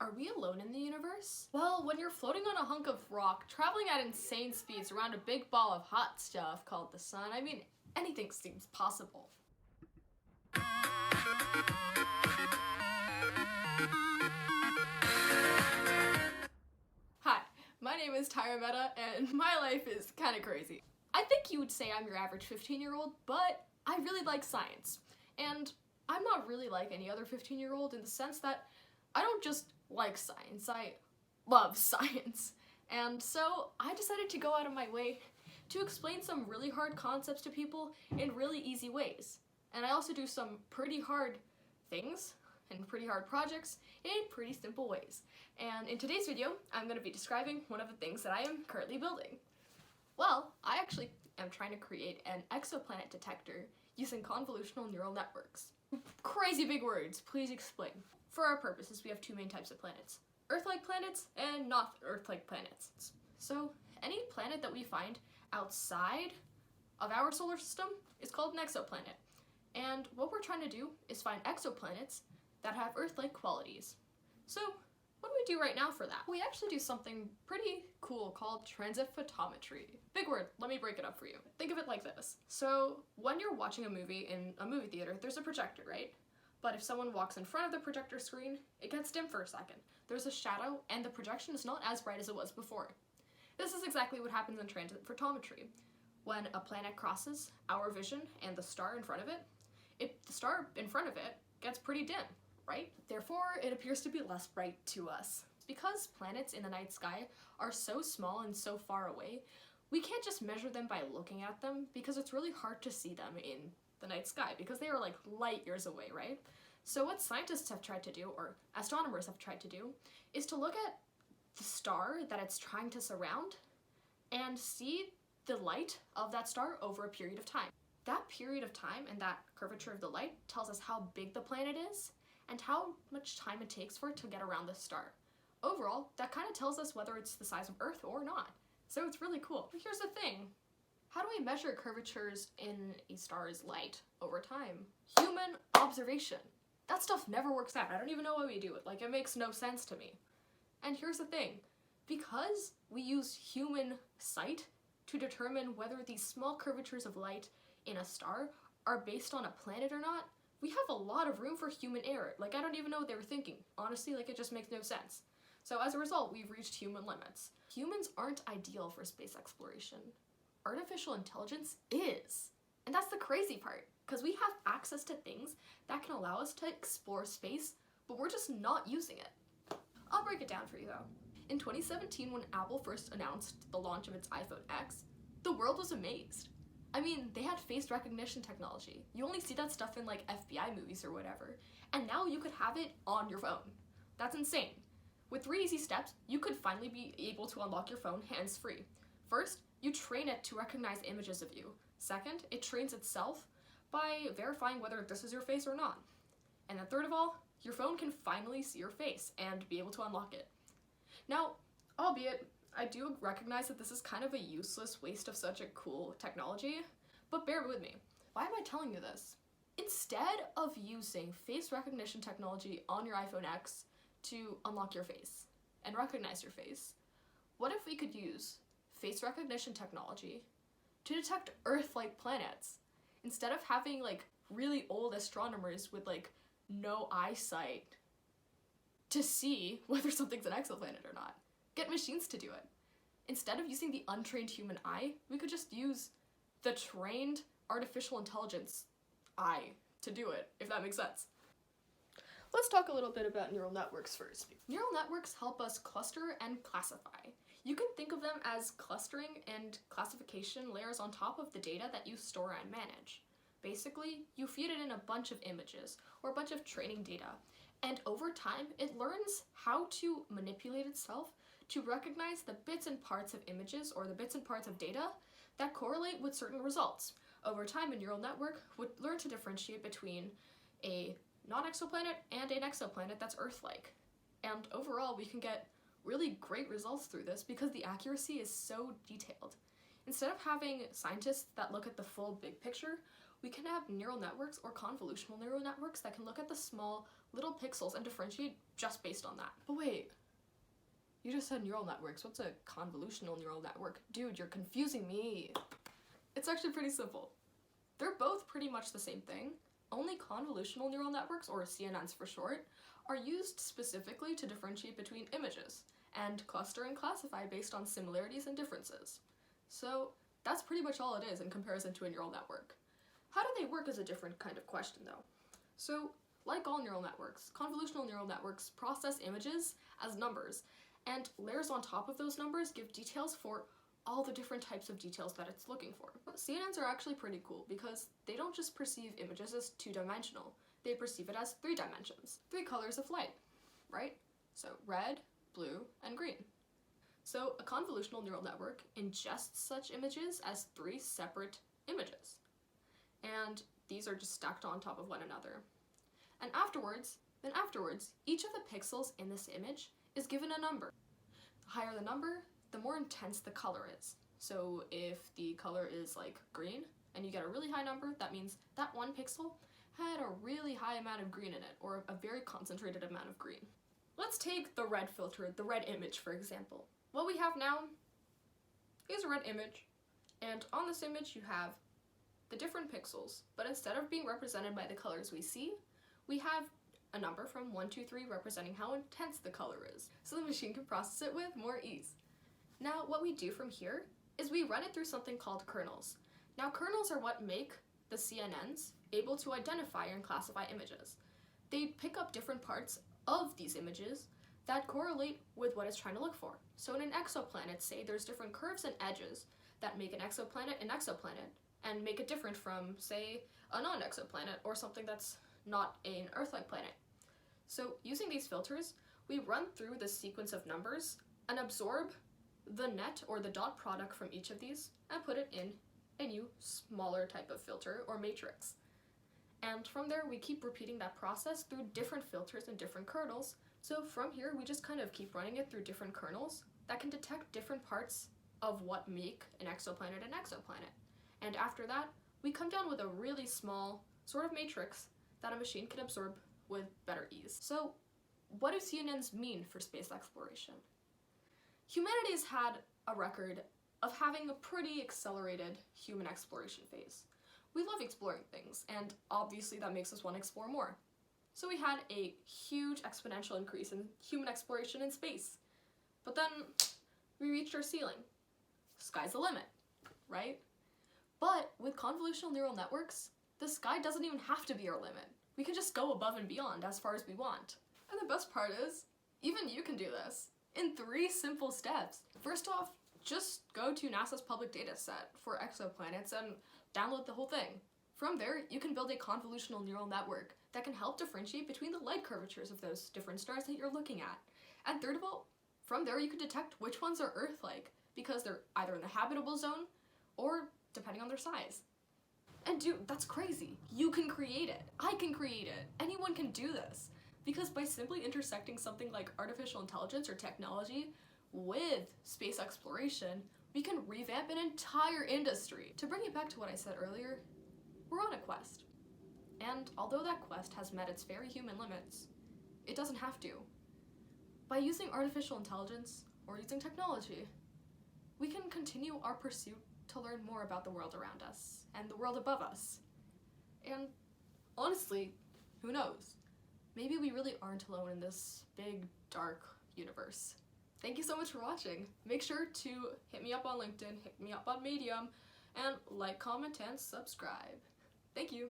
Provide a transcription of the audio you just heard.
Are we alone in the universe? Well, when you're floating on a hunk of rock, traveling at insane speeds around a big ball of hot stuff called the sun, I mean, anything seems possible. Hi, my name is Tyra Meta, and my life is kinda crazy. I think you would say I'm your average 15-year-old, but I really like science. And I'm not really like any other 15-year-old in the sense that I don't just like science, I love science. And so I decided to go out of my way to explain some really hard concepts to people in really easy ways. And I also do some pretty hard things and pretty hard projects in pretty simple ways. And in today's video, I'm going to be describing one of the things that I am currently building. Well, I actually am trying to create an exoplanet detector using convolutional neural networks. Crazy big words, please explain. For our purposes, we have two main types of planets: Earth-like planets and not Earth-like planets. So any planet that we find outside of our solar system is called an exoplanet. And what we're trying to do is find exoplanets that have Earth-like qualities. So what do we do right now for that? We actually do something pretty cool called transit photometry. Big word, let me break it up for you. Think of it like this. So when you're watching a movie in a movie theater, there's a projector, right? But if someone walks in front of the projector screen, it gets dim for a second. There's a shadow, and the projection is not as bright as it was before. This is exactly what happens in transit photometry. When a planet crosses our vision and the star in front of it, the star in front of it gets pretty dim, right? Therefore, it appears to be less bright to us. Because planets in the night sky are so small and so far away, we can't just measure them by looking at them because it's really hard to see them in the night sky because they are like light years away, right? So what scientists have tried to do, or astronomers have tried to do, is to look at the star that it's trying to surround and see the light of that star over a period of time. That period of time and that curvature of the light tells us how big the planet is and how much time it takes for it to get around the star. Overall, that kind of tells us whether it's the size of Earth or not. So it's really cool. But here's the thing. How do we measure curvatures in a star's light over time? Human observation. That stuff never works out. I don't even know why we do it. Like, it makes no sense to me. And here's the thing. Because we use human sight to determine whether these small curvatures of light in a star are based on a planet or not, we have a lot of room for human error. Like, I don't even know what they were thinking. Honestly, like, it just makes no sense. So as a result, we've reached human limits. Humans aren't ideal for space exploration. Artificial intelligence is. And that's the crazy part, because we have access to things that can allow us to explore space, but we're just not using it. I'll break it down for you though. In 2017, when Apple first announced the launch of its iPhone X, the world was amazed. I mean, they had face recognition technology. You only see that stuff in like FBI movies or whatever, and now you could have it on your phone. That's insane. With 3 easy steps, you could finally be able to unlock your phone hands-free. First, you train it to recognize images of you. Second, it trains itself by verifying whether this is your face or not. And then third of all, your phone can finally see your face and be able to unlock it. Now, albeit, I do recognize that this is kind of a useless waste of such a cool technology, but bear with me. Why am I telling you this? Instead of using face recognition technology on your iPhone X to unlock your face and recognize your face, what if we could use face recognition technology to detect Earth-like planets instead of having like really old astronomers with like no eyesight to see whether something's an exoplanet or not? Get machines to do it. Instead of using the untrained human eye, we could just use the trained artificial intelligence eye to do it, if that makes sense. Let's talk a little bit about neural networks first. Neural networks help us cluster and classify. You can think of them as clustering and classification layers on top of the data that you store and manage. Basically, you feed it in a bunch of images or a bunch of training data, and over time, it learns how to manipulate itself to recognize the bits and parts of images or the bits and parts of data that correlate with certain results. Over time, a neural network would learn to differentiate between a non-exoplanet and an exoplanet that's Earth-like. And overall, we can get really great results through this because the accuracy is so detailed. Instead of having scientists that look at the full big picture, we can have neural networks or convolutional neural networks that can look at the small little pixels and differentiate just based on that. But wait, you just said neural networks. What's a convolutional neural network? Dude, you're confusing me. It's actually pretty simple. They're both pretty much the same thing. Only convolutional neural networks, or CNNs for short, are used specifically to differentiate between images and cluster and classify based on similarities and differences. So that's pretty much all it is in comparison to a neural network. How do they work is a different kind of question though. So, like all neural networks, convolutional neural networks process images as numbers, and layers on top of those numbers give details for all the different types of details that it's looking for. CNNs are actually pretty cool because they don't just perceive images as two-dimensional, they perceive it as 3 dimensions. 3 colors of light, right? So red, blue, and green. So a convolutional neural network ingests such images as 3 separate images. And these are just stacked on top of one another. And afterwards, each of the pixels in this image is given a number. The higher the number, the more intense the color is. So if the color is like green and you get a really high number, that means that one pixel had a really high amount of green in it, or a very concentrated amount of green. Let's take the red filter, the red image, for example. What we have now is a red image, and on this image you have the different pixels, but instead of being represented by the colors we see, we have a number from 1, 2, 3 representing how intense the color is, so the machine can process it with more ease. Now, what we do from here is we run it through something called kernels. Now, kernels are what make the CNNs able to identify and classify images. They pick up different parts of these images that correlate with what it's trying to look for. So in an exoplanet, say, there's different curves and edges that make an exoplanet, and make it different from, say, a non-exoplanet or something that's not an Earth-like planet. So using these filters, we run through the sequence of numbers and absorb the net or the dot product from each of these and put it in a new smaller type of filter or matrix. And from there, we keep repeating that process through different filters and different kernels. So from here, we just kind of keep running it through different kernels that can detect different parts of what make an exoplanet. And after that, we come down with a really small sort of matrix that a machine can absorb with better ease. So what do CNNs mean for space exploration? Humanity has had a record of having a pretty accelerated human exploration phase. We love exploring things, and obviously that makes us want to explore more. So we had a huge exponential increase in human exploration in space. But then we reached our ceiling. Sky's the limit, right? But with convolutional neural networks, the sky doesn't even have to be our limit. We can just go above and beyond as far as we want. And the best part is, even you can do this in 3 simple steps. First off, just go to NASA's public data set for exoplanets and download the whole thing. From there, you can build a convolutional neural network that can help differentiate between the light curvatures of those different stars that you're looking at. And third of all, from there you can detect which ones are Earth-like, because they're either in the habitable zone or depending on their size. And dude, that's crazy. You can create it. I can create it. Anyone can do this. Because by simply intersecting something like artificial intelligence or technology with space exploration, we can revamp an entire industry. To bring it back to what I said earlier, we're on a quest. And although that quest has met its very human limits, it doesn't have to. By using artificial intelligence or using technology, we can continue our pursuit to learn more about the world around us and the world above us. And honestly, who knows? Maybe we really aren't alone in this big, dark universe. Thank you so much for watching. Make sure to hit me up on LinkedIn, hit me up on Medium, and like, comment, and subscribe. Thank you.